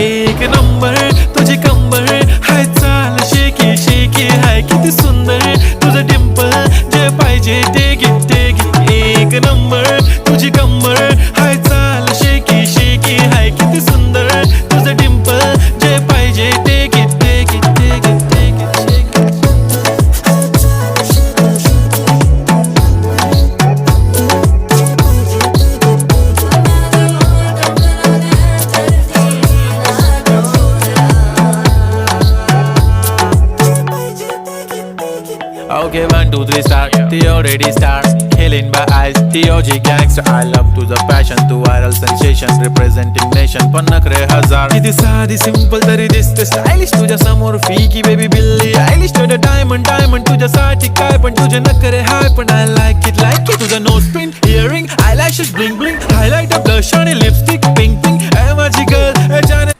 एक नंबर तुझी कंबर हाय चाल शेकी शेकी हाय किती सुंदर तुझं डिंपल जे पाहिजे ते घे एक नंबर तुझी कंबर हाय चाल शेकी शेकी हाय किती सुंदर तुझं डिंपल जे पाहिजे ते घे Okay, 1, 2, 3 start. The already start. Killing by eyes. The OG gangster. I love to the passion, to viral sensation, representing nation. पण नखरे हजार. किती साधी simple तरी दिसते stylish. तुझ्या समोर फीकी baby बिल्ली आयलिश. तुझं diamond तुझ्यासाठी काय पण तुझे नखरे हाय पण I like it. तुझं nose pin, earring, eyelashes bling bling, highlight of blush आणि lipstick pink. माझी girl जाने